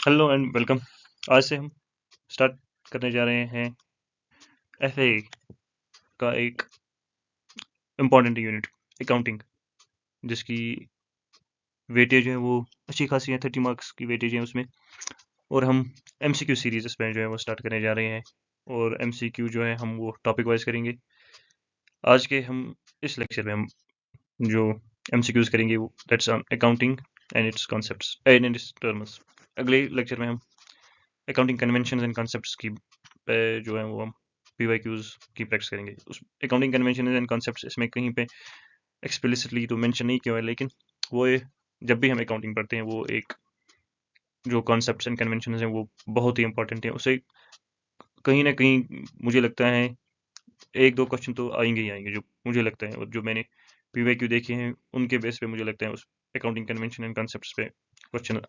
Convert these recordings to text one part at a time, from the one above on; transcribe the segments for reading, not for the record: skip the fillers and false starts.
Hello and welcome. आज से हम स्टार्ट करने जा रहे हैं एफए का एक इम्पॉर्टेंट यूनिट, अकाउंटिंग, जिसकी वेटेज है वो अच्छी खासी है, 30 मार्क्स की वेटेज है उसमें। और हम एमसीक्यू सीरीज इसमें जो है वो स्टार्ट करने जा रहे हैं, और एमसीक्यू जो है हम वो टॉपिक वाइज करेंगे। आज के हम इस लेक्चर में हम जो एमसीक्यूज करेंगे वो that's on accounting and it's concepts and it's terms. अगले लेक्चर में हम अकाउंटिंग कन्वेंशंस एंड कॉन्सेप्ट्स की जो है वो हम पीवाईक्यूज की प्रैक्टिस करेंगे। उस अकाउंटिंग कन्वेंशन एंड कॉन्सेप्ट्स इसमें कहीं पे एक्सप्लिसिटली तो मेंशन नहीं किया है, लेकिन वो जब भी हम अकाउंटिंग पढ़ते हैं वो एक जो कॉन्सेप्ट्स एंड कन्वेंशन हैं वो बहुत ही इंपॉर्टेंट है। उसे कहीं ना कहीं मुझे लगता है एक दो क्वेश्चन तो आएंगे ही आएंगे, जो मुझे लगता है, और जो मैंने पीवाईक्यू देखे हैं उनके बेस पे मुझे लगता है उस अकाउंटिंग कन्वेंशन एंड कॉन्सेप्ट्स पे क्वेश्चन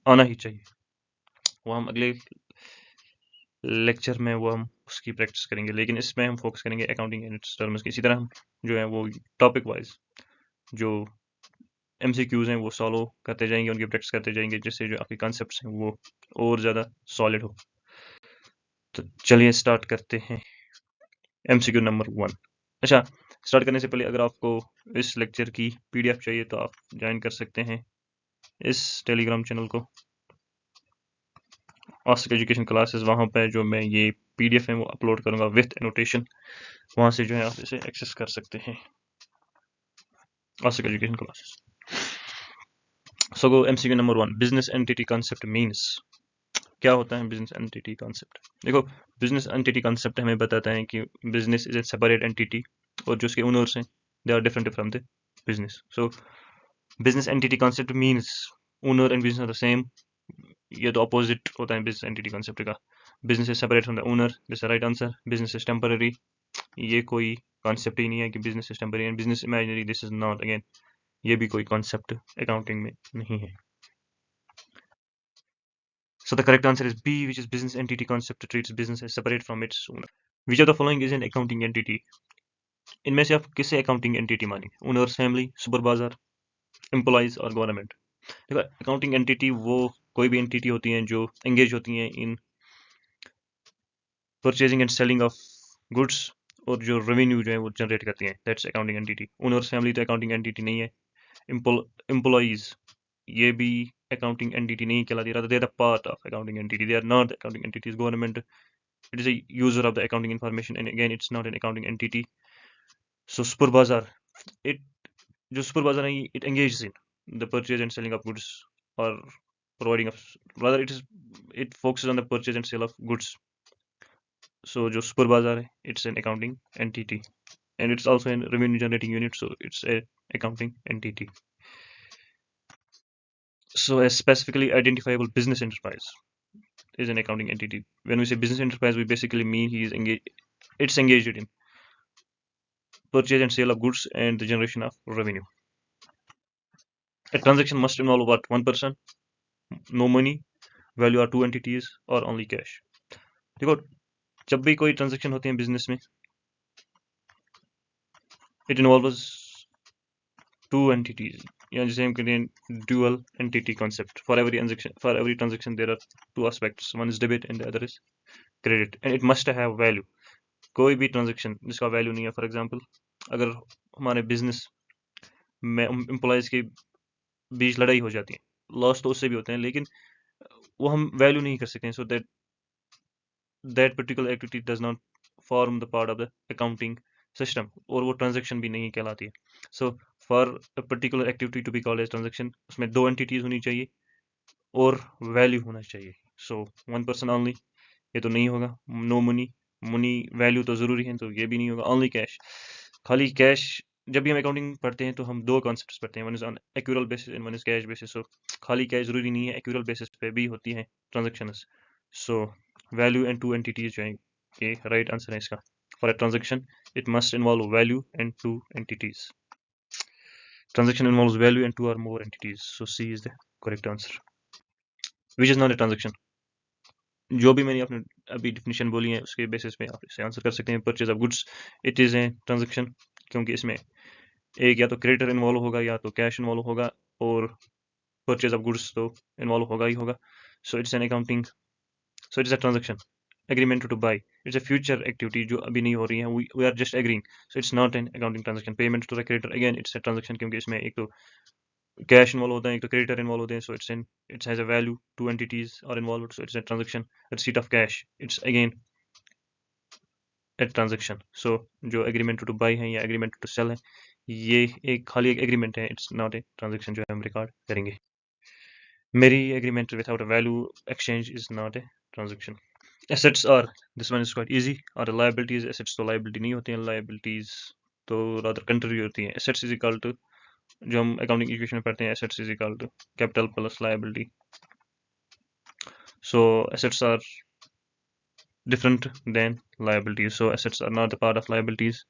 आना ही चाहिए। वो हम अगले लेक्चर में वो हम उसकी प्रैक्टिस करेंगे, लेकिन इसमें हम फोकस करेंगे अकाउंटिंग एंड इट्स टर्म्स की। इसी तरह हम जो है वो टॉपिक वाइज जो एमसीक्यूज हैं वो सॉल्व करते जाएंगे, उनकी प्रैक्टिस करते जाएंगे, जिससे जो आपके कॉन्सेप्ट्स हैं वो और ज़्यादा सॉलिड हो। तो चलिए स्टार्ट करते हैं एमसीक्यू नंबर 1। अच्छा, स्टार्ट करने से पहले अगर आपको इस लेक्चर की पीडीएफ चाहिए तो आप ज्वाइन कर सकते हैं इस टेलीग्राम चैनल को, आस्क एजुकेशन क्लासेस। वहाँ पे जो मैं ये पीडीएफ है वो अपलोड करूँगा विथ एनोटेशन, वहाँ से जो है आप इसे एक्सेस कर सकते हैं, Ask Education Classes. So go MCQ number 1, business entity concept means. क्या होता है बिजनेस एंटिटी कॉन्सेप्ट? देखो, बिजनेस एंटिटी कॉन्सेप्ट हमें बताता है कि business is a separate entity, और जो उसके ओनर्स हैं they are different from the business. So business entity concept means owner and business are the same. ये तो अपोजिट होता है बिजनेस एंटिटी कॉन्सेप्ट का। Business is separate from the owner, this right answer. Business is temporary, ये कोई concept ही नहीं है कि business is temporary and business imaginary, this is not, again ये भी कोई कॉन्सेप्ट अकाउंटिंग में नहीं है। So the correct answer is B, which is business entity concept treats business as separate from its owner. Which of the following is an accounting entity? इनमें से आप किसे अकाउंटिंग एंटिटी मानेंगे? ओनर्स, फैमिली, सुपर बाजार, employees और government? देखो, accounting entity वो कोई भी एंटिटी होती हैं जो एंगेज होती हैं इन purchasing and selling of goods, और जो रेवेन्यू जो है वो जनरेट करती हैं, that's accounting entity. Owners, family तो अकाउंटिंग एंटिटी नहीं है। एम्प्लॉइज ये भी अकाउंटिंग एंटिटी नहीं कहलाती, rather they are the part of accounting entity, they are not the accounting entities. Government, it is a user of the accounting information, and again it's not an accounting entity. So super bazaar, it जो super bazaar है it engages in the purchase and selling of goods, or providing of, rather it focuses on the purchase and sale of goods. So जो super bazaar है it's an accounting entity, and it's also a revenue generating unit, so it's a accounting entity. So a specifically identifiable business enterprise is an accounting entity. When we say business enterprise, we basically mean it's engaged in purchase and sale of goods and the generation of revenue. A transaction must involve what? One person, no money, value are two entities, or only cash. देखो, जब भी कोई transaction होते हैं business में, it involves two entities, या जिसे हम कहते हैं dual entity concept. For every transaction there are two aspects, one is debit and the other is credit, and it must have value. कोई भी ट्रांजेक्शन जिसका वैल्यू नहीं है, फॉर एग्जांपल अगर हमारे बिजनेस में एम्प्लॉयज के बीच लड़ाई हो जाती है, लॉस तो उससे भी होते हैं, लेकिन वो हम वैल्यू नहीं कर सकते हैं, so that particular activity does not form the part of the accounting system, और वो ट्रांजेक्शन भी नहीं कहलाती है। So for a particular activity to be called as transaction, उसमें दो एंटिटीज होनी चाहिए और वैल्यू होना चाहिए। सो वन पर्सन ओनली, ये तो नहीं होगा। नो मनी, मनी वैल्यू तो जरूरी है, तो ये भी नहीं होगा। ओनली कैश, खाली कैश। जब भी हम अकाउंटिंग पढ़ते हैं तो हम दो कॉन्सेप्ट्स पढ़ते हैं, one is on accrual basis and one is cash basis. So खाली कैश जरूरी नहीं है, एक्यूरल बेसिस पे भी होती है transactions. So value and two entities जो है, ये राइट आंसर है इसका। For a transaction it must involve value and two entities. Transaction involves value and two or more entities, so C is the correct answer. Which is not a transaction? जो भी मैंने आपने अभी definition बोली है उसके बेसिस पे आप इसे आंसर कर सकते हैं। Purchase of goods, it is a transaction, क्योंकि इसमें एक या तो क्रेडिटर इन्वॉल्व होगा या तो कैश इन्वॉल्व होगा, और परचेज ऑफ गुड्स तो इन्वॉल्व होगा ही होगा। So it's an accounting, so it's a transaction, agreement to buy. It's a future activity जो अभी नहीं हो रही है, we are just agreeing. So it's not an accounting transaction. Payment to the creditor, again it's a transaction क्योंकि इसमें एक तो कैश इन्वॉल्व होता है, एक तो क्रेडिटर इन्वॉल्व होते हैं. So it's has a value, two entities are involved, so it's a transaction. Receipt of cash, it's again a transaction. So जो एग्रीमेंट टू बाई है या एग्रीमेंट टू सेल है, ये एक खाली एक एग्रीमेंट है, इट्स नॉट ए ट्रांजैक्शन जो हम रिकॉर्ड करेंगे. Mere agreement without a value exchange is not a transaction. Assets are, this one is quite easy. और लायबिलिटीज, एसेट्स तो लायबिलिटी नहीं होती हैं, लायबिलिटीज तो रादर कंट्री होती हैं. एसेट्स इज इक्वल टू, जो हम अकाउंटिंग इक्वेशन में पढ़ते हैं, assets is equal to capital plus liability. So assets are different than liabilities. So assets are not the part of liabilities.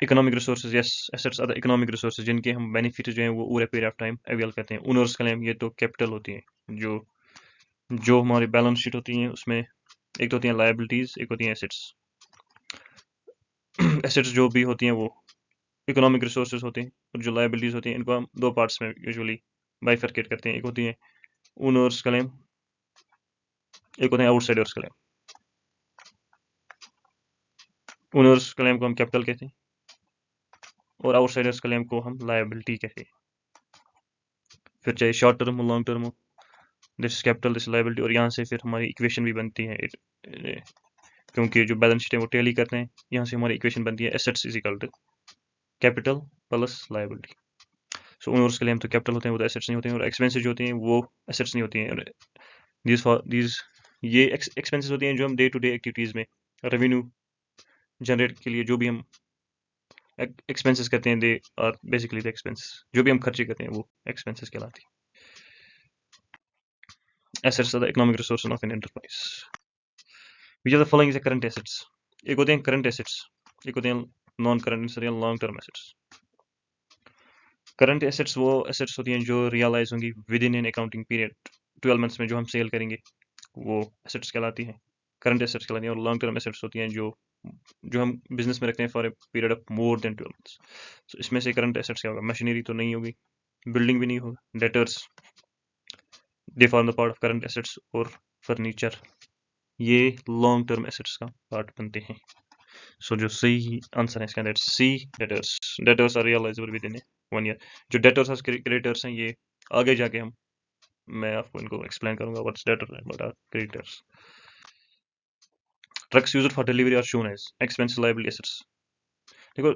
Economic resources, yes, assets are the economic resources जिनके हम benefit जो हैं वो over period of time avail करते हैं. Owners claim, ये तो capital होती हैं, जो हमारी बैलेंस शीट होती हैं उसमें एक तो होती हैं लायबिलिटीज, एक होती हैं एसेट्स. एसेट्स जो भी होती हैं वो इकोनॉमिक रिसोर्सेज होते हैं, और जो लायबिलिटीज होती हैं इनको हम दो पार्ट्स में यूजुअली बाइफरकेट करते हैं. एक होती है ओनर्स क्लेम, एक होते हैं आउटसाइडर्स क्लेम. ओनर्स क्लेम को हम कैपिटल कहते हैं और आउटसाइडर्स क्लेम को हम लायबिलिटी कहते हैं. फिर चाहे शॉर्ट टर्म हो, लॉन्ग टर्म हो, दिस कैपिटल, दिस लायबिलिटी. और यहाँ से फिर हमारी इक्वेशन भी बनती है, क्योंकि जो बैलेंस शीट है वो टेली करते हैं. यहाँ से हमारी इक्वेशन बनती है assets is equal to capital plus liability. So owners claim तो कैपिटल होते हैं, वो तो एसेट्स नहीं होते हैं. और एक्सपेंसेस जो होती हैं वो एसेट्स नहीं होती हैं. दीज ये एक्सपेंसेस होती हैं जो हम डे टू डे एक्टिविटीज़ में रेवेन्यू जनरेट के लिए जो भी हम एक्सपेंसेस करते हैं, they are basically the expenses. जो भी हम खर्चे करते हैं वो एक्सपेंसेस कहलाती हैं. Assets are the economic resource of an enterprise. Which are the following is the current assets. एक होते हैं करंट एसेट्स, एक होते हैं नॉन करंट एसेट्स या long term assets. Current assets वो एसेट्स होती हैं जो रियलाइज होंगी within an accounting period, 12 months में जो हम सेल करेंगे वो एसेट्स कहलाती हैं, करंट एसेट्स कहलाती हैं. और लॉन्ग टर्म एसेट्स होती हैं जो हम बिजनेस में रखते हैं for a period of more than 12 months. तो इसमें से करंट एसेट्स क्या होगा? मशीनरी तो नहीं होगी, बिल्डिंग भी नहीं होगा, debtors they form the part of current assets, और फर्नीचर ये लॉन्ग टर्म एसेट्स का पार्ट बनते हैं. सो जो सही आंसर है इसका, that's C, debtors. Debtors are realisable within 1 year. जो डेटर्स और क्रेडिटर्स हैं ये आगे जाके मैं आपको इनको एक्सप्लेन करूंगा, what's debtor and what are creditors. Trucks used for delivery are shown as expense liability assets. देखो,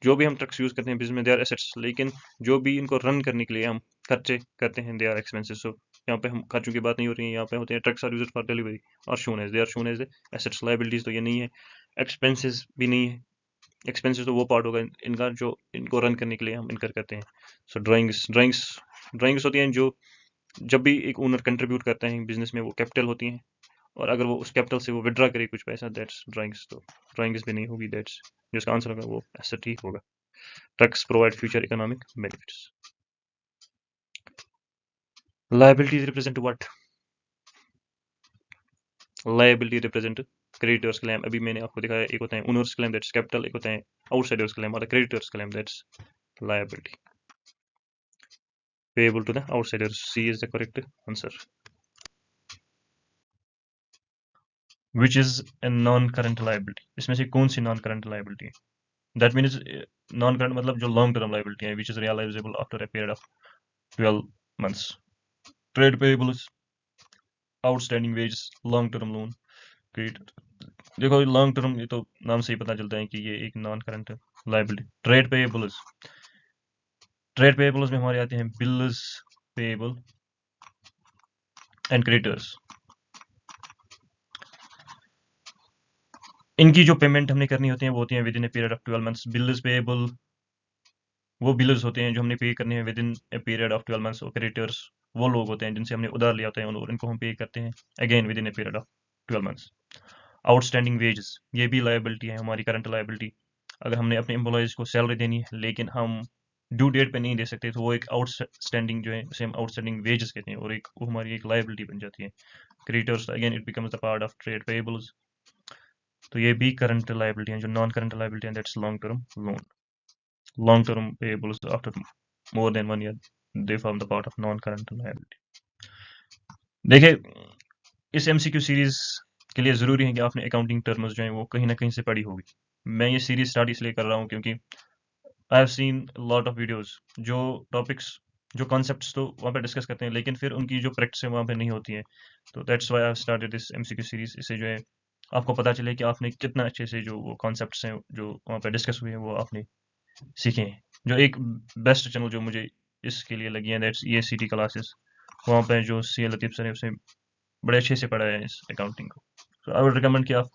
जो भी हम ट्रक्स यूज करते हैं बिजनेस में, दे आर एसेट्स, लेकिन जो भी इनको रन करने के लिए हम खर्चे करते हैं, दे आर एक्सपेंसेस. सो यहाँ पे हम खर्चों की बात नहीं हो रही है, यहाँ पे होते हैं trucks are used for delivery और shown as, they are shown as assets. Liabilities तो ये नहीं है, एक्सपेंसेस भी नहीं है. एक्सपेंसेस तो वो पार्ट होगा इनका जो इनको रन करने के लिए हम इनकर करते हैं. सो ड्राइंग्स होती हैं जो जब भी एक ओनर कंट्रीब्यूट करते हैं बिजनेस में, वो कैपिटल होती हैं, और अगर वो उस कैपिटल से वो विड्रा करे कुछ पैसा, दैट्स ड्राइंग्स. तो ड्राइंग्स भी नहीं होगी, दैट्स जिसका आंसर होगा वो एसेट ही होगा. Trucks provide future economic benefits. Liabilities represent what? Liability represent creditors claim. अभी मैंने आपको दिखाया, एक होता है ओनर्स क्लेम, दैट्स कैपिटल, एक होता है आउटसाइडर्स क्लेम और creditors claim, that's liability. Payable to the outsiders, C is the correct answer. Which is a non current liability. इसमें से कौन सी नॉन करंट लायबिलिटी है? दैट मीन्स नॉन करंट मतलब जो लॉन्ग टर्म लायबिलिटी है, which is realisable after a period of 12 months. Trade payables, outstanding wages, long term loan, credit. देखो long term, ये तो नाम से ही पता चलता है कि ये एक non current liability. Trade payables में हमारे आते हैं बिल्स पेएबल एंड क्रेडिटर्स. इनकी जो पेमेंट हमने करनी होती है वो होती है with in a period of 12 months. Bills payable वो बिल्स होते हैं जो हमने पे करने हैं with in a period of 12 months. और क्रेडिटर्स वो लोग होते हैं जिनसे हमने उधार लिया होता है और इनको हम पे करते हैं again with in a period of 12 months. Outstanding wages, ये भी लायबिलिटी है, हमारी करंट लायबिलिटी. अगर हमने अपने एम्प्लॉयज़ को सैलरी देनी है लेकिन हम ड्यू डेट पे नहीं दे सकते, तो वो एक आउटस्टैंडिंग जो है उसे हम आउटस्टैंडिंग वेजेस कहते हैं, और एक वो हमारी एक लायबिलिटी बन जाती है. Creditors again it becomes the part of trade payables. तो ये भी करंट लायबिलिटी है. जो नॉन करंट लायबिलिटी है that's long term loan. Long term payables after more than 1 year, they form the part of non-current liability. देखिए, इस MCQ series के लिए ज़रूरी है कि आपने अकाउंटिंग टर्म्स जो हैं वो कहीं ना कहीं से पढ़ी होगी। मैं ये सीरीज स्टार्ट इसलिए कर रहा हूँ क्योंकि I have seen lot of videos जो टॉपिक्स, जो कॉन्सेप्ट्स तो वहाँ पे डिस्कस करते हैं, लेकिन फिर उनकी जो प्रैक्टिस है वहाँ पे नहीं होती है। तो that's why I have started this MCQ series. इससे जो है आपको पता चले कि आपने कितना अच्छे से जो वो कॉन्सेप्ट्स हैं जो वहाँ पे डिस्कस हुए हैं वो आपने सीखे हैं। जो एक बेस्ट चैनल जो मुझे इसके लिए लगी है, दैट्स EACT क्लासेस। वहाँ पे जो CA लतीफ़ सर है उसने बड़े अच्छे से पढ़ाया है इस अकाउंटिंग को। तो आई वुड रिकमेंड कि आप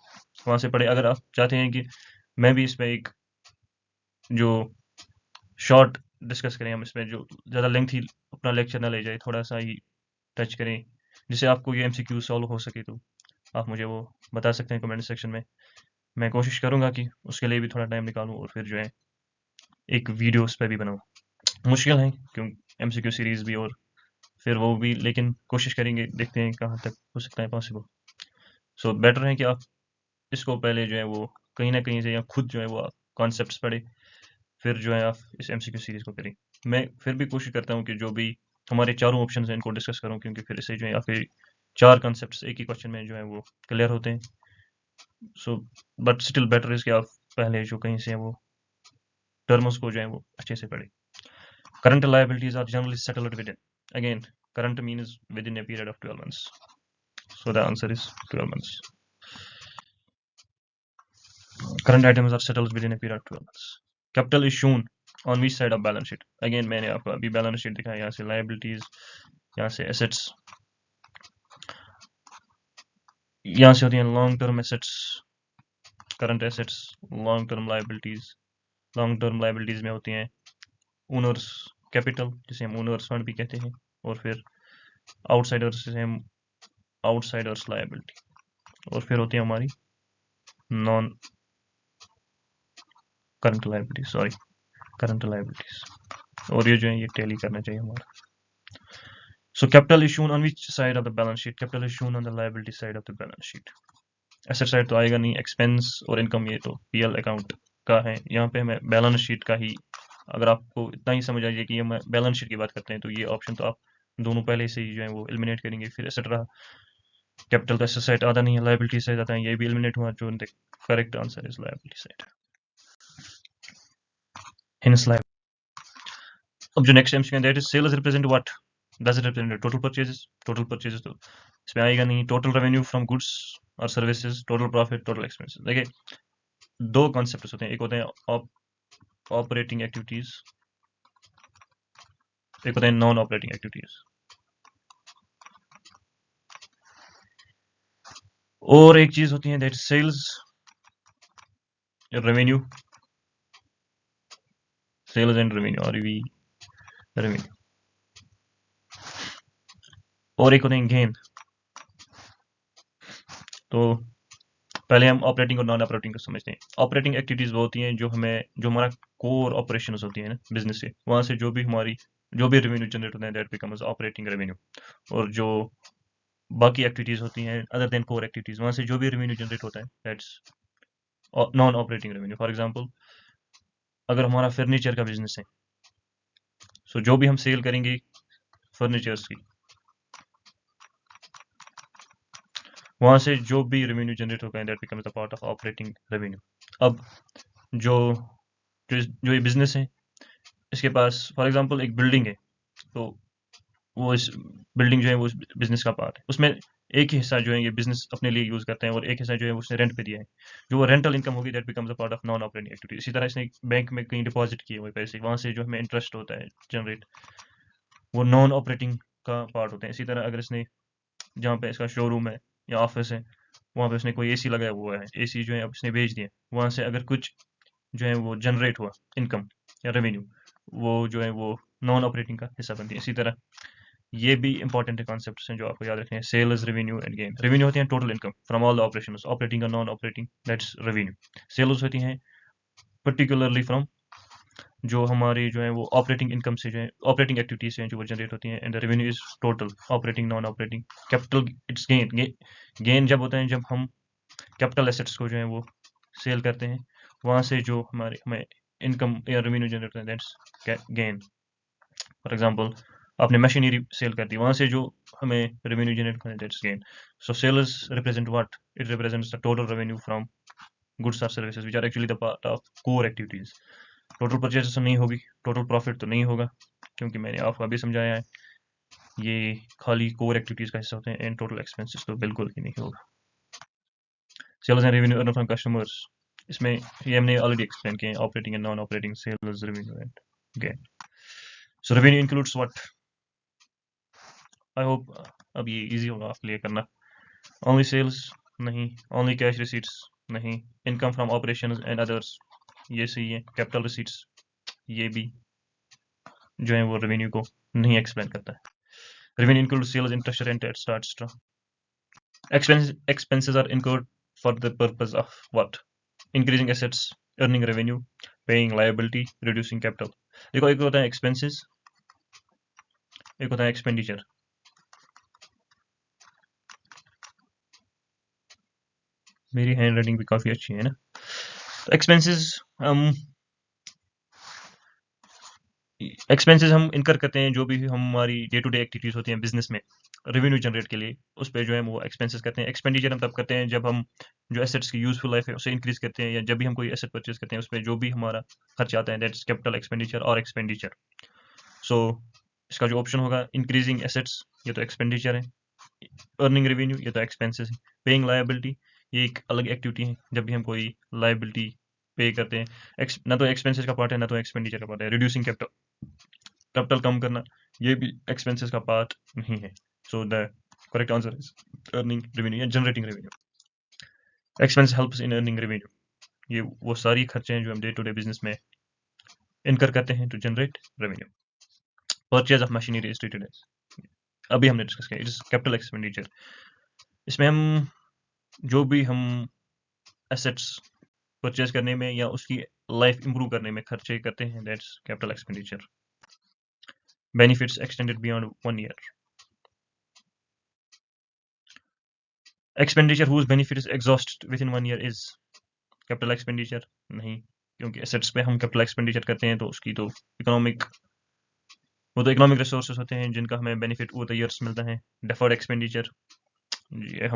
वहाँ से पढ़ें अगर आप चाहते हैं कि मैं भी इसमें एक जो शॉर्ट डिस्कस करें, हम इसमें जो ज़्यादा लेंथी अपना लेक्चर ना ले जाए, थोड़ा सा ही टच करें जिससे आपको ये MCQ सॉल्व हो सके। तो आप मुझे वो बता सकते हैं कमेंट सेक्शन में। मैं कोशिश करूँगा कि उसके लिए भी थोड़ा टाइम निकालूँ और फिर जो है एक वीडियो उस पर भी बनाऊँ। मुश्किल है क्यों MCQ सीरीज़ भी और फिर वो भी, लेकिन कोशिश करेंगे, देखते हैं कहाँ तक हो सकता है पॉसिबल। सो बेटर है कि आप इसको पहले जो है वो कहीं ना कहीं से या खुद जो है वो आप कॉन्सेप्ट्स पढ़े, फिर जो है आप इस MCQ सीरीज को करें। मैं फिर भी कोशिश करता हूँ कि जो भी हमारे चारों ऑप्शन हैं इनको डिस्कस करूँ, क्योंकि फिर इससे जो है आपके चार कॉन्सेप्ट्स एक ही क्वेश्चन में जो है वो क्लियर होते हैं। So but still better is कि आप पहले जो कहीं से वो टर्म्स को जो है वो अच्छे से पढ़े। Current liabilities are generally settled within, again current means within a period of 12 months. So the answer is 12 months. Current items are settled within a period of 12 months. Capital is shown on which side of balance sheet? Again मैंने आपको अभी balance sheet दिखाया, यहाँ से liabilities, यहाँ से assets, यहाँ से होती हैं long term assets, current assets, long term liabilities. Long term liabilities में होती हैं ओनर्स कैपिटल, जिसे हम ओनर्स फंड भी कहते हैं, और फिर आउटसाइडर्स, जिसे हम आउटसाइडर्स लाइबिलिटी, और फिर होती है हमारी non current liabilities, sorry current liabilities, और ये जो है ये टैली करना चाहिए हमारा। So capital is shown on which side of the balance sheet? Capital is shown on the liability side of the balance sheet. Asset side तो आएगा नहीं, एक्सपेंस और इनकम ये तो PL अकाउंट का है। यहाँ पे हमें बैलेंस शीट का ही, अगर आपको इतना ही समझ आइए कि ये बैलेंस शीट की बात करते हैं, तो ये ऑप्शन तो आप दोनों पहले से ही जो है वो एलिमिनेट करेंगे। फिर एसेट रहा, कैपिटल का एसेट साइड आता नहीं है, लायबिलिटी साइड आता है, ये भी एलिमिनेट हुआ। जो correct answer is liability side. Hence liability. अब जो नेक्स्ट एमसीक्यू है, that is sales represent what? Does it represent total purchases? Total purchases तो इसमें आएगा नहीं। टोटल रेवेन्यू फ्रॉम गुड्स और services, total profit, total expenses. देखिए दो कॉन्सेप्ट होते हैं, एक होते हैं ऑपरेटिंग एक्टिविटीज, एक होते हैं नॉन ऑपरेटिंग एक्टिविटीज। और एक चीज होती है that sales revenue, sales and revenue, और वी रेवेन्यू। और एक होते हैं गेन। तो पहले हम ऑपरेटिंग और नॉन ऑपरेटिंग को समझते हैं। ऑपरेटिंग एक्टिविटीज वो होती हैं जो हमें, जो हमारा कोर ऑपरेशन होती है ना बिजनेस से, वहां से जो भी हमारी जो भी रेवेन्यू जनरेट होता है दैट बिकम्स ऑपरेटिंग रेवेन्यू। और जो बाकी एक्टिविटीज होती हैं अदर देन कोर एक्टिविटीज, वहां से जो भी रेवेन्यू जनरेट होता है that's non operating revenue. For example अगर हमारा फर्नीचर का बिजनेस है, सो जो भी हम सेल करेंगे फर्नीचर्स की, वहां से जो भी रेवेन्यू जनरेट होगा that becomes the part of operating revenue. अब जो जो ये बिजनेस है, इसके पास फॉर एग्जांपल एक बिल्डिंग है, तो वो इस बिल्डिंग जो है वो बिजनेस का पार्ट है। उसमें एक ही हिस्सा जो है ये बिजनेस अपने लिए यूज करते हैं और एक हिस्सा जो है उसने रेंट पे दिया है। जो वो रेंटल इनकम होगी that becomes a part of non operating activity. इसी तरह इसने बैंक में कहीं डिपॉजिट किए हुए पैसे, वहां से जो हमें इंटरेस्ट होता है जनरेट, वो नॉन ऑपरेटिंग का पार्ट होते हैं। इसी तरह अगर इसने जहाँ पे इसका शोरूम है या ऑफिस है, वहाँ पे उसने कोई AC लगाया हुआ है, AC जो है अब इसने बेच दिया, वहां से अगर कुछ जो है वो जनरेट हुआ इनकम या रेवेन्यू, वो जो है वो नॉन ऑपरेटिंग का हिस्सा बनती है। इसी तरह ये भी इंपॉर्टेंट कॉन्सेप्ट्स हैं जो आपको याद रखने हैं। Sales, revenue and gain. Revenue होती है total income from all the operations, operating और non operating, that's revenue. Sales होती हैं पर्टिकुलरली फ्रॉम जो हमारी जो है वो ऑपरेटिंग इनकम से जो है ऑपरेटिंग एक्टिविटीज हैं जो वो जनरेट होती हैं। And the revenue is total operating non operating. Capital it's gain, gain जब होता है जब हम कैपिटल एसेट्स को जो है वो सेल करते हैं, वहां से जो हमारे हमें इनकम या रेवेन्यू जनरेट होता है दैट्स गेन। फॉर एग्जांपल आपने मशीनरी सेल कर दी, वहां से जो हमें रेवेन्यू जनरेट करना है, that's gain. So sales represent what? It represents the total revenue from goods और services which are actually the part of core activities. Total purchase तो नहीं होगी, टोटल प्रॉफिट तो नहीं होगा, क्योंकि मैंने आपको अभी समझाया है ये खाली कोर एक्टिविटीज का हिस्सा होते हैं, एंड टोटल एक्सपेंसेस तो बिल्कुल ही नहीं होगा. Sales and revenue earn from customers, इसमें ये हमने ऑलरेडी एक्सप्लेन किए, operating and non operating sales revenue and gain. So revenue includes what? I hope अब ये इजी होगा आपके लिए करना. ओनली सेल्स नहीं, ओनली कैश रिसीट्स नहीं, income from operations and others ये सही है, कैपिटल रिसीट्स ये भी जो है वो रेवेन्यू को नहीं एक्सप्लेन करता है. Revenue include sales, interest, rent, extra. Expenses are incurred for the purpose of what? Increasing assets, earning revenue, paying liability, reducing capital. देखो, एक होता है expenses, एक होता है expenditure. मेरी हैंड राइटिंग भी काफी अच्छी है ना. एक्सपेंसेस हम इनकर करते हैं जो भी हमारी डे टू डे एक्टिविटीज होती हैं बिजनेस में रेवेन्यू जनरेट के लिए, उस पर जो है वो एक्सपेंसेस करते हैं. एक्सपेंडिचर हम तब करते हैं जब हम जो एसेट्स की यूजफुल लाइफ है उसे इंक्रीज करते हैं, या जब भी हम कोई एसेट परचेज करते हैं उस पर जो भी हमारा खर्च आता है, दैट्स कैपिटल एक्सपेंडिचर और एक्सपेंडिचर. सो इसका जो ऑप्शन होगा, इंक्रीजिंग एसेट्स ये तो एक्सपेंडिचर है, अर्निंग रेवेन्यू ये तो एक्सपेंसेस है, पेइंग लायबिलिटी ये एक अलग एक्टिविटी है, जब भी हम कोई लायबिलिटी पे करते हैं, ना तो एक्सपेंसेस का पार्ट है ना तो एक्सपेंडिचर का पार्ट है. रिड्यूसिंग कैपिटल कम करना ये भी एक्सपेंसेस का पार्ट नहीं है. So the correct answer is earning revenue या generating revenue. Expense helps in earning revenue, ये वो सारी खर्चे हैं जो हम डे टू डे बिजनेस में इनकर करते हैं to generate revenue. Purchase of machinery is treated as, अभी हमने डिस्कस किया, इट इज कैपिटल एक्सपेंडिचर. इसमें हम जो भी हम एसेट्स परचेज करने में या उसकी लाइफ इंप्रूव करने में खर्चे करते हैं, that's capital expenditure. Benefits extended beyond 1 year. Expenditure whose benefit is exhaust within 1 year is capital expenditure नहीं, क्योंकि एसेट्स पे हम कैपिटल एक्सपेंडिचर करते हैं तो उसकी तो इकोनॉमिक रिसोर्सेज होते हैं जिनका हमें बेनिफिट ओवर द ईयर्स मिलता है. डेफर्ड एक्सपेंडिचर, ये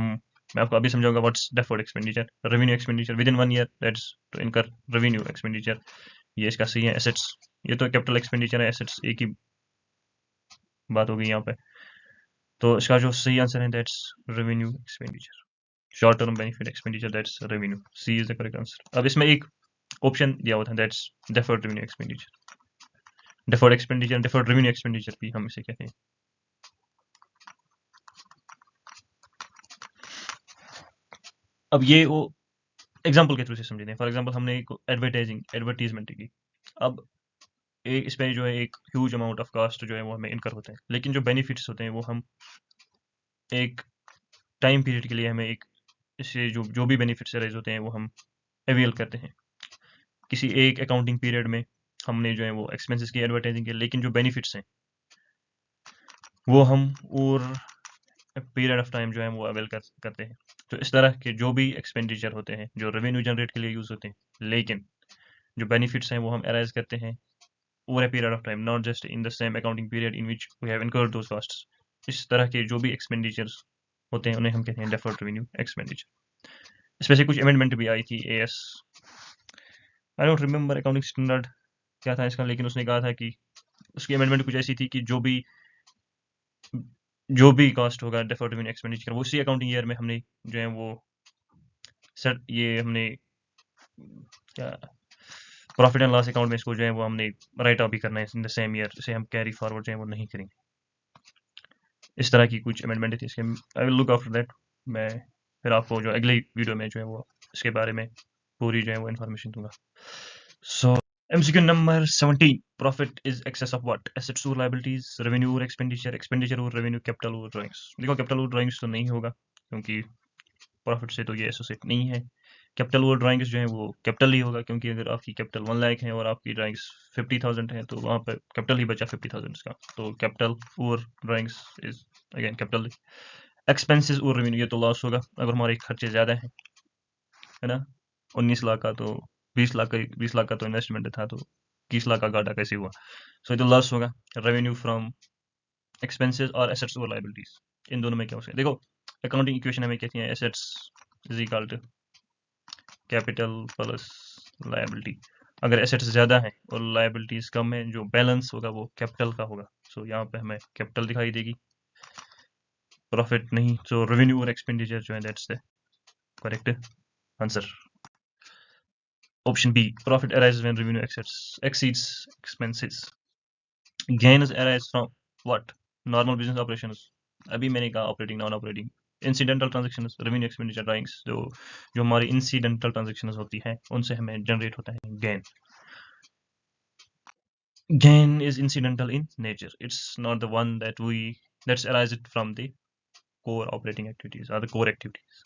मैं आपको अभी समझाऊंगा what's deferred expenditure. Revenue expenditure within 1 year, that's to incur revenue expenditure, ये इसका सही है. एसेट्स ये तो कैपिटल एक्सपेंडिचर है, एसेट्स एक ही बात होगी यहाँ पे, तो इसका जो सही आंसर है that's revenue expenditure. Short term benefit expenditure, that's revenue, C is the correct answer. अब इसमें एक ऑप्शन दिया हुआ था, that's deferred revenue expenditure. Deferred expenditure, deferred revenue expenditure भी हम इसे कहते हैं. अब ये वो एग्जाम्पल के थ्रू से समझते हैं. फॉर एग्जाम्पल हमने एक एडवर्टीजमेंट की, अब इस पे जो है एक ह्यूज अमाउंट ऑफ कास्ट जो है वो हमें इनकर होते हैं, लेकिन जो बेनिफिट्स होते हैं वो हम एक टाइम पीरियड के लिए हमें एक इससे जो भी बेनिफिट्स रेज होते हैं वो हम अवेल करते हैं. किसी एक अकाउंटिंग पीरियड में हमने जो है वो एक्सपेंसेस की एडवर्टाइजिंग के, लेकिन जो बेनिफिट्स हैं वो हम और पीरियड ऑफ टाइम जो है वो अवेल करते हैं. तो इस तरह के जो भी एक्सपेंडिचर होते हैं जो रेवेन्यू जनरेट के लिए यूज होते हैं, लेकिन जो बेनिफिट्स हैं वो हम अराइज करते हैं over a period of time, not just in the same accounting period in which we have incurred those costs. इस तरह के जो भी एक्सपेंडिचर्स होते हैं उन्हें हम कहते हैं डेफर्ड रेवेन्यू एक्सपेंडिचर. इसमें से कुछ अमेंडमेंट भी आई थी, as I don't remember accounting standard क्या था इसका, लेकिन उसने कहा था कि उसकी अमेंडमेंट कुछ ऐसी थी कि जो भी कॉस्ट होगा डेफर्ड रेवेन्यू एक्सपेंडिचर वो उसी अकाउंटिंग ईयर में हमने जो है वो हमने क्या प्रॉफिट एंड लॉस अकाउंट में इसको जो है वो हमने राइट ऑफ भी करना है इन द सेम ईयर, इसे हम कैरी फॉरवर्ड जो है वो नहीं करेंगे. इस तरह की कुछ अमेंडमेंट थी इसके. I will look after that. मैं फिर आपको जो अगली वीडियो में जो है वो इसके बारे में पूरी जो है वो इन्फॉर्मेशन दूंगा. So MCQ number 17, profit is excess of what? Assets और लायबिलिटीज, रेवेन्यू और एक्सपेंडिचर, एक्सपेंडिचर और रेवेन्यू, कैपिटल और ड्राइंग्स. देखो, कैपिटल और ड्राइंग्स तो नहीं होगा क्योंकि प्रॉफिट से तो ये एसोसिएट नहीं है. कैपिटल और ड्राइंग्स जो है वो कैपिटल ही होगा, क्योंकि अगर आपकी कैपिटल 1 लाख है और आपकी ड्राइंग्स 50,000 है तो वहाँ पर कैपिटल ही बचा 50,000 का, तो कैपिटल और drawings is again capital. Expenses और रेवेन्यू ये तो लॉस होगा अगर हमारे खर्चे ज़्यादा हैं, है ना. 19 लाख का तो 20 लाख का तो इन्वेस्टमेंट था, तो 21 लाख का घाटा कैसे हुआ. सो ये तो लॉस होगा. रेवेन्यू फ्रॉम एक्सपेंसेस और एसेट्स और लायबिलिटीज, इन दोनों में क्या हो सकता है? देखो अकाउंटिंग इक्वेशन हमें कहती है assets is equal to capital plus liability. अगर एसेट्स ज़्यादा हैं और लायबिलिटीज़ कम है, जो बैलेंस होगा वो कैपिटल का होगा। सो यहाँ पे हमें कैपिटल दिखाई देगी, प्रॉफिट नहीं। सो रेवेन्यू और एक्सपेंडिचर जो है that's the correct answer. Option B, profit arise when revenue exceeds expenses। Gains arise from what? Normal business operations, अभी मैंने कहा operating non operating. Incidental transactions, revenue expenditure drawings, जो जो हमारी इंसिडेंटल ट्रांजेक्शंस होती हैं उनसे हमें जनरेट होता है gain. Gain is incidental in nature. It's not the one that's arised from the core operating activities or the core activities.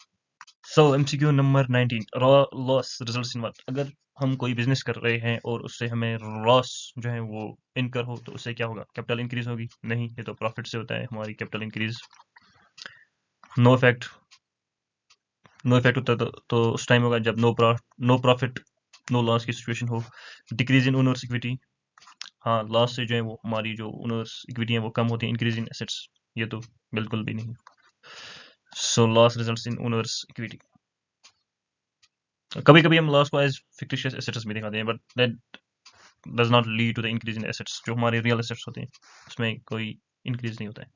So MCQ number 19, raw loss results in what? अगर हम कोई business कर रहे हैं और उससे हमें लॉस जो है वो इनकर हो तो उससे क्या होगा? कैपिटल इंक्रीज होगी? नहीं, ये तो प्रॉफिट से होता है हमारी capital increase. No effect, no effect होता है तो उस टाइम होगा जब नो प्रॉफिट नो लॉस की सिचुएशन हो। डिक्रीज इन ओनर्स इक्विटी, हाँ लॉस से जो है वो हमारी जो ओनर्स इक्विटी है वो कम होती है। इंक्रीज इन एसेट्स, ये तो बिल्कुल भी नहीं। So loss results in owners equity. कभी कभी हम लॉस को एज फिक्टिशियस एसेट्स भी दिखाते हैं, but that does not lead to the increase in assets. जो हमारे रियल एसेट्स होते हैं उसमें कोई इंक्रीज नहीं होता है।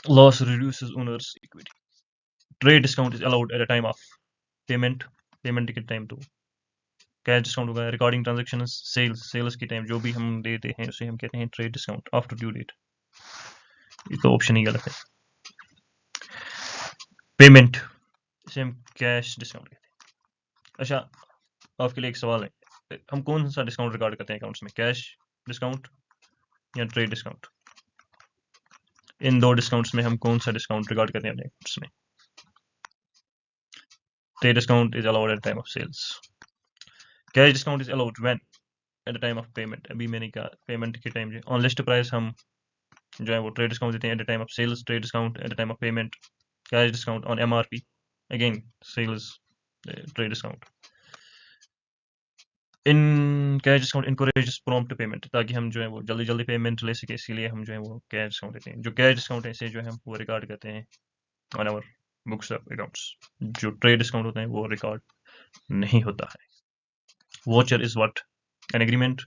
Loss reduces owners equity. Trade discount is allowed at a time of payment, payment के टाइम तो कैश डिस्काउंट होगा। रिकॉर्डिंग ट्रांजेक्शन, सेल्स के टाइम जो भी हम देते हैं उसे हम कहते हैं trade discount after due date. ये तो ऑप्शन ही गलत है। पेमेंट, इसे हम कैश डिस्काउंट कहते हैं। अच्छा, आपके लिए एक सवाल है, हम कौन सा डिस्काउंट रिकॉर्ड करते हैं अकाउंट्स में? कैश डिस्काउंट या ट्रेड डिस्काउंट? इन दो डिस्काउंट्स में हम कौन सा डिस्काउंट रिकॉर्ड करते हैं अपने अकाउंट्स में? Trade discount is allowed at time of sales. Cash discount is allowed when? At the time of payment. अभी मैंने कहा पेमेंट के टाइम जो ऑन लिस्ट प्राइस हम जो है वो ट्रेड डिस्काउंट देते हैं at the time of sales, trade discount at the time of payment, cash discount on MRP, again sales, trade discount. In cash discount encourages prompt payment, ताकि हम जो है वो जल्दी जल्दी पेमेंट ले सके, इसीलिए हम जो है वो कैश डिस्काउंट देते हैं। जो कैश डिस्काउंट है इसे जो है हम वो रिकॉर्ड करते हैं on our books of accounts. जो ट्रेड डिस्काउंट होता है वो रिकॉर्ड नहीं होता है। Voucher is what? An agreement,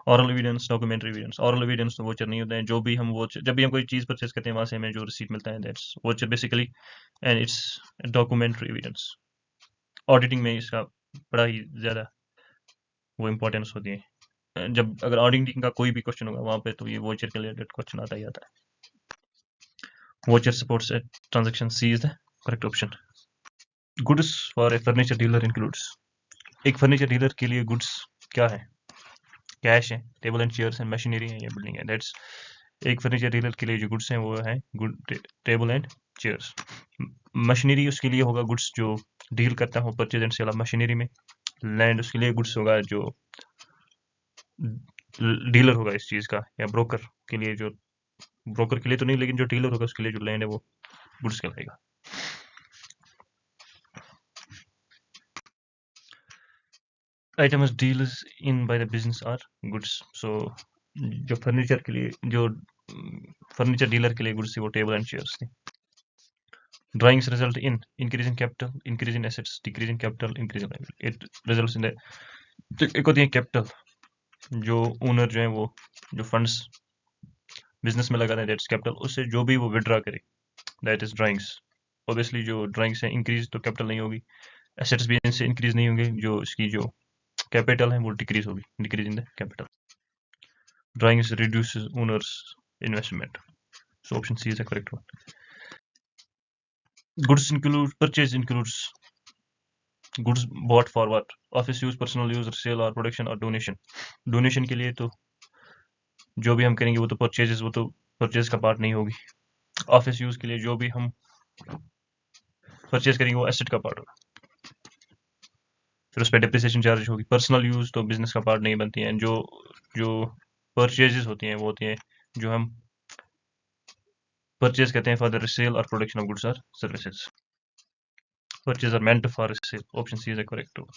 oral evidence, documentary evidence. Oral evidence तो वोचर नहीं होता है। जो भी हम वोचर, जब भी हम कोई चीज़ परचेस करते हैं वहां से हमें जो रिसीट मिलता है that's voucher basically, and it's documentary evidence. Auditing में इसका बड़ा ही ज़्यादा वो इम्पोर्टेंस होती है। जब अगर ऑडिटिंग का कोई भी क्वेश्चन होगा वहां पे तो ये वोचर के रिलेटेड क्वेश्चन आता ही आता है। Voucher supports transaction, C is the correct option. Goods for a furniture dealer includes, एक फर्नीचर डीलर के लिए गुड्स क्या है? कैश है, table and chairs and machinery है, या बिल्डिंग है। दैट्स एक फर्नीचर डीलर के लिए जो गुड्स हैं वो है good table and chairs. Machinery उसके लिए होगा गुड्स जो डील करता हो purchase and sale of machinery में। लैंड उसके लिए गुड्स होगा जो डीलर होगा इस चीज़ का, या ब्रोकर के लिए, जो ब्रोकर के लिए तो नहीं लेकिन जो डीलर होगा उसके लिए जो लैंड है वो गुड्स कहलाएगा। Items deals in by the business are goods. So जो फर्नीचर के लिए, जो फर्नीचर डीलर के लिए गुड्स थी वो टेबल एंड चेयर्स थी। Drawings result in increase in capital, increase in assets, decrease in capital, increase in liability. It results in the एक होती है कैपिटल, जो ओनर जो है वो जो फंड्स बिजनेस में लगाते हैं दैट्स कैपिटल। उससे जो भी वो विड्रॉ करे दैट इज ड्राइंग्स। ऑब्वियसली जो ड्राइंग्स है इंक्रीज तो कैपिटल नहीं होगी, एसेट्स भी इनसे इंक्रीज नहीं होंगे, जो इसकी जो कैपिटल है वो डिक्रीज होगी, decrease in the capital. Drawings reduces owners investment, so option C is the correct one. Goods include, purchase includes goods bought for what? Office use, personal use, sale और production और donation. Donation के लिए तो जो भी हम करेंगे वो तो परचेजेस, वो तो परचेज का पार्ट नहीं होगी। ऑफिस यूज के लिए जो भी हम परचेज करेंगे वो एसेट का पार्ट होगा, फिर उस पर डिप्रिसिएशन चार्ज होगी। पर्सनल यूज तो बिजनेस का पार्ट नहीं बनती है। जो जो परचेजेस होती हैं वो होती हैं जो हम परचेज करते हैं फॉर द सेल और प्रोडक्शन ऑफ गुड्स और services. Purchase are meant for sale. Option C is the correct one.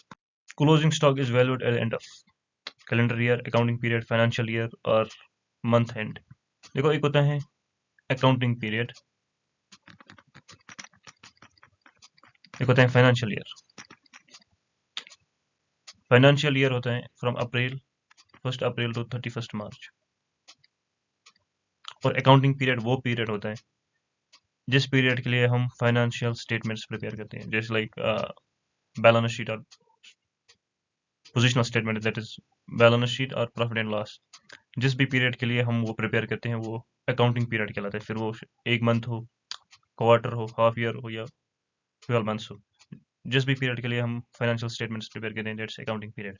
Closing stock is valued at the end of calendar year, accounting period, financial year, or month and. देखो एक होता है accounting period, एक होता है financial year. Financial year होता है from April 1 April to 31 मार्च। और अकाउंटिंग पीरियड वो पीरियड होता है जिस पीरियड के लिए हम फाइनेंशियल स्टेटमेंट्स प्रिपेयर करते हैं, जैसे लाइक बैलेंस शीट और positional statement, that is balance sheet और प्रॉफिट एंड लॉस। जिस भी पीरियड के लिए हम वो प्रिपेयर करते हैं वो अकाउंटिंग पीरियड कहलाता है। फिर वो 1 मंथ हो, क्वार्टर हो, हाफ ईयर हो या 12 मंथ्स हो, जिस भी पीरियड के लिए हम फाइनेंशियल स्टेटमेंट्स प्रिपेयर करते हैं दैट्स अकाउंटिंग पीरियड।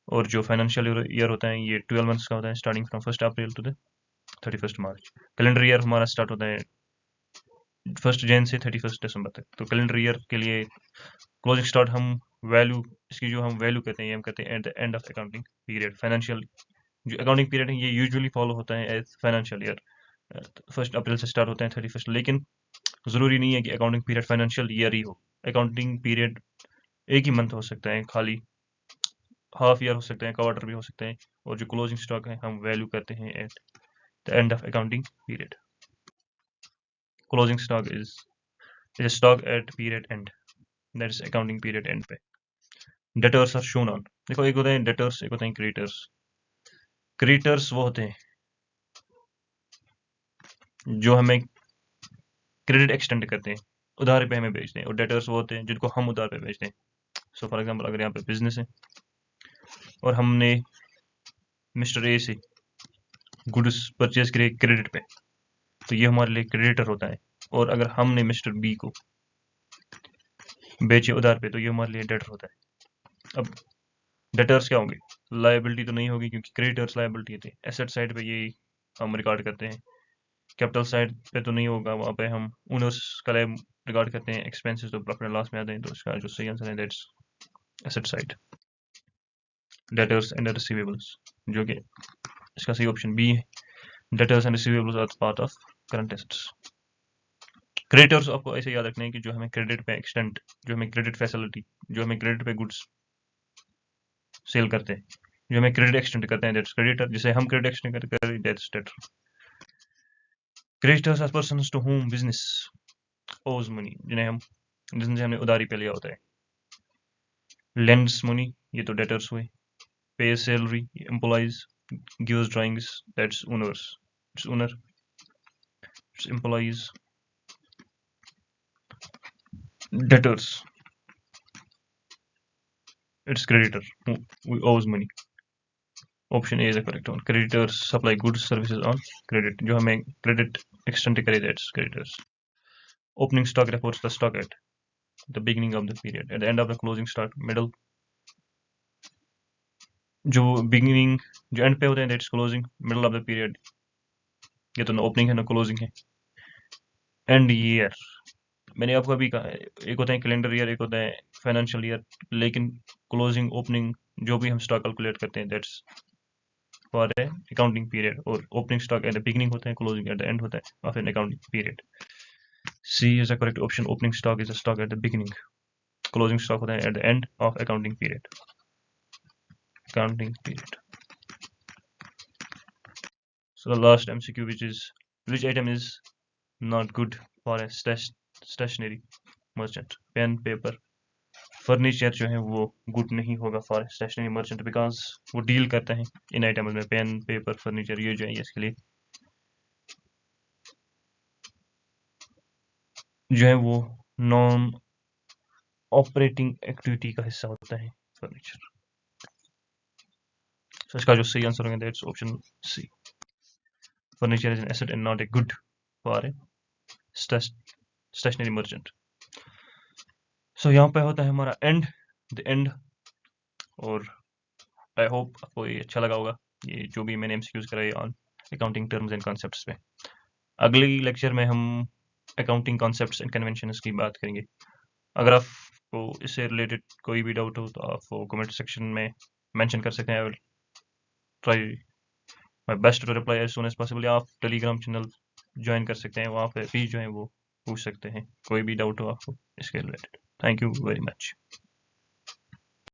और जो फाइनेंशियल ईयर होता है ये 12 मंथ्स का होता है, starting from 1 April to the 31 March. Calendar year हमारा स्टार्ट होता है 1 जैन से 31 दिसंबर तक। तो कैलेंडर ईयर के लिए क्लोजिंग स्टॉक हम वैल्यू, इसकी जो हम वैल्यू कहते हैं ये हम कहते हैं at the end of accounting period. Financial जो अकाउंटिंग पीरियड है ये यूजुअली फॉलो होता है एज फाइनेंशियल ईयर, 1 अप्रैल से स्टार्ट होते हैं 31, लेकिन ज़रूरी नहीं है कि अकाउंटिंग पीरियड फाइनेंशियल ईयर ही हो। अकाउंटिंग पीरियड एक ही मंथ हो सकता है, खाली हाफ ईयर हो सकते हैं, क्वार्टर भी हो सकते हैं। और जो क्लोजिंग स्टॉक है हम वैल्यू करते हैं at the end of accounting period. Closing stock is stock at period end, that is accounting period end पे। Debtors are shown on. देखो एक होते हैं डेटर्स, एक होते हैं क्रेडिटर्स। क्रेडिटर्स वो होते हैं जो हमें क्रेडिट एक्सटेंड करते हैं, उधार पे हमें बेचते हैं। और डेटर्स वो होते हैं जिनको हम उधार पे बेचते हैं। सो फॉर एग्जांपल अगर यहाँ पे बिजनेस है और हमने मिस्टर ए से गुड्स परचेज करे क्रेडिट पे, तो ये हमारे लिए क्रेडिटर होता है। और अगर हमने मिस्टर बी को बेचे उधार पे तो ये हमारे लिए डेटर होता है। अब डेटर्स क्या होंगे? लायबिलिटी तो नहीं होगी क्योंकि क्रेडिटर्स लायबिलिटी थे। एसेट साइड पे ये हम रिकॉर्ड करते हैं, कैपिटल साइड पे तो नहीं होगा, वहाँ पे हम ओनर्स का रिकॉर्ड करते हैं। एक्सपेंसेस तो प्रॉफिट एंड लॉस में आते हैं, तो इसका जो सही आंसर है that's asset side. Debtors and receivables, जो कि इसका सही ऑप्शन बी है। Debtors and receivables are part of current assets. Creditors आपको ऐसे याद रखना है कि जो हमें क्रेडिट पे एक्सटेंड, जो हमें क्रेडिट फैसिलिटी, जो हमें क्रेडिट पे गुड्स सेल करते हैं, जो हमें क्रेडिट एक्सटेंड करते हैं दैट्स क्रेडिटर, जिसे हम क्रेडिट एक्सटेंड करते हैं that's debtor. Creditors are persons to whom business owes money, जिनसे हमने उधारी पे लिया होता है। लेंड्स मनी, ये तो डेटर्स हुए। पे salary, employees. Gives drawings, that's owners, its owner, it's employees. Debtors, it's creditor who owes money. Option A is the correct one. Creditors supply goods services on credit, जो हमें credit extend करे, that's creditors. Opening stock reports the stock at the beginning of the period, at the end of the closing stock, middle. जो beginning, जो end पे होते हैं that's closing, middle of the period ये तो ना opening है ना closing है। End year, मैंने आपको अभी कहा एक होता है कैलेंडर ईयर, एक होता है फाइनेंशियल ईयर, लेकिन क्लोजिंग ओपनिंग जो भी हम स्टॉक कैलकुलेट करते हैं that's for a accounting period. और opening stock at the beginning होता है, क्लोजिंग एट द एंड होता है of an accounting period. C is the correct option. Opening stock is a stock at the beginning, closing stock होता है at the end of accounting period. Accounting period. So the last MCQ, which item is not good for a stationery merchant? Pen, paper, furniture जो है वो good नहीं होगा for stationery merchant, because वो deal करते हैं इन आइटम्स में। पेन, पेपर, फर्नीचर ये जो है इसके लिए जो है वो नॉन ऑपरेटिंग एक्टिविटी का हिस्सा होता है फर्नीचर। So इसका जो सही आंसर होगा that's option C. Furniture is an asset and not a good for a stationery merchant. So यहाँ पे होता है हमारा एंड, द एंड। और आई होप आपको ये अच्छा लगा होगा, ये जो भी मैंने एमसीक्यूज कराए on accounting terms and concepts पे। अगली लेक्चर में हम अकाउंटिंग कॉन्सेप्ट्स एंड कन्वेंशंस की बात करेंगे। अगर आपको इससे रिलेटेड कोई भी डाउट हो तो आप वो कमेंट सेक्शन में मेंशन कर सकते हैं। I will try my best to reply as soon as possible. या आप टेलीग्राम चैनल ज्वाइन कर सकते हैं, वहाँ पे भी जो है वो पूछ सकते हैं कोई भी डाउट हो आपको इसके related. Thank you very much.